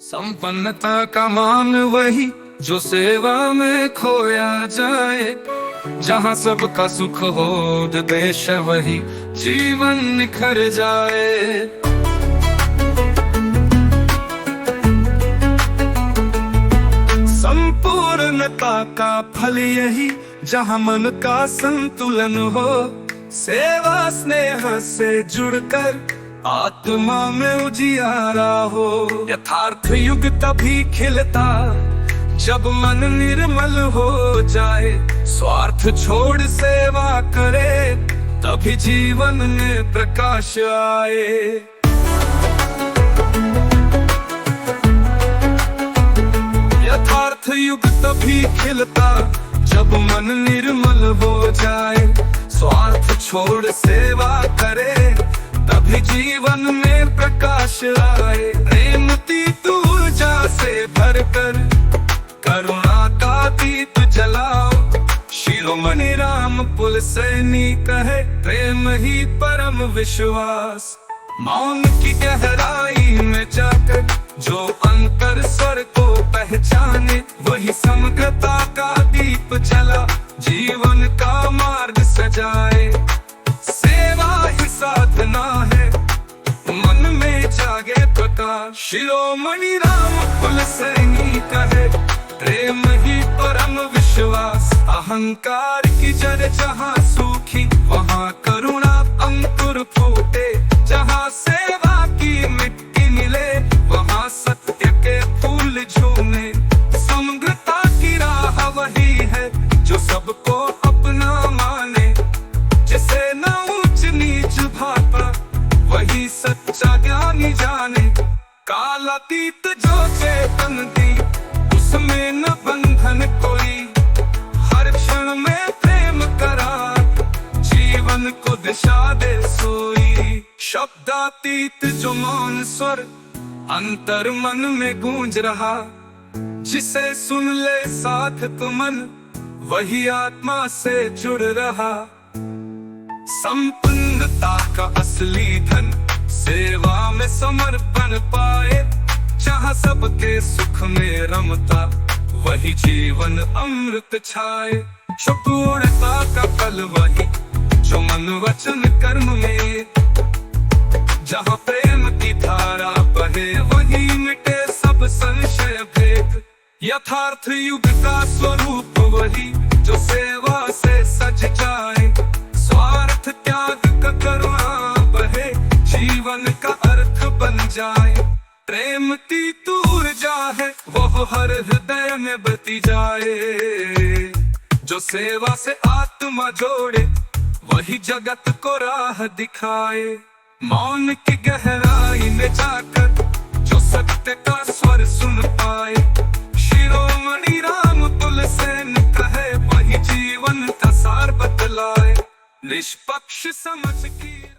संपन्नता का मान वही जो सेवा में खोया जाए, जहाँ सबका सुख हो देश वही जीवन निखर जाए। संपूर्णता का फल यही जहाँ मन का संतुलन हो, सेवा स्नेह से जुड़कर आत्मा में उजियारा हो। यथार्थ युग तभी खिलता जब मन निर्मल हो जाए, स्वार्थ छोड़ सेवा करे तभी जीवन में प्रकाश आए। यथार्थ युग तभी खिलता जब मन निर्मल हो जाए, स्वार्थ छोड़ सेवा करे तभी जीवन में प्रकाश आए। प्रेम तीत ऊर्जा से भरकर करुणा का दीप जलाओ, शिरोमणि राम पुल सैनिक है प्रेम ही परम विश्वास। मौन की गहराई में जाकर जो अंतर स्वर को पहचाने, वही समग्रता का दीप जला जीवन का मार्ग सजाए। सेवा ही साधना है मन में जागे प्रकाश, शिरोमणि राम कुल सैनिक है प्रेम ही परम विश्वास। अहंकार की जड़ जहाँ सूखी वहाँ करुणा अंकुर फूटे, जहाँ सेवा की मिट्टी मिले वहाँ सत्य के फूल झूमे। समग्रता की राह वही है जो सबको अपना माने, जिसे न ऊंच नीच भाता वही सच्चा ज्ञानी जाने। कालातीत जो चेतन दी उसमें न बंधन कोई, हर क्षण में प्रेम करा जीवन को दिशा दे सोई। शब्दातीत जो मौन स्वर अंतर मन में गूंज रहा, जिसे सुन ले साथ तो मन वही आत्मा से जुड़ रहा। संपन्नता का असली धन सेवा में समर्पण पाए, जहाँ सबके सुख में रमता वही जीवन अमृत छाए। जो पूर्णता का फल वही जो मन वचन कर्म में, जहाँ प्रेम की धारा बहे वही मिटे सब संशय भेद। यथार्थ युग का स्वरूप वही जो सेवा से सज जाए, स्वार्थ त्याग का करुणा बहे जीवन का अर्थ बन जाए। प्रेम की तू ऊर्जा है वो हर हृदय में बती जाए, जो सेवा से आत्मा जोड़े वही जगत को राह दिखाए। मौन की गहराई में जाकर जो सत्य का स्वर सुन पाए, शिरोमणि राम कुल सैनिक है वही जीवन का सार बतलाए। निष्पक्ष समझ की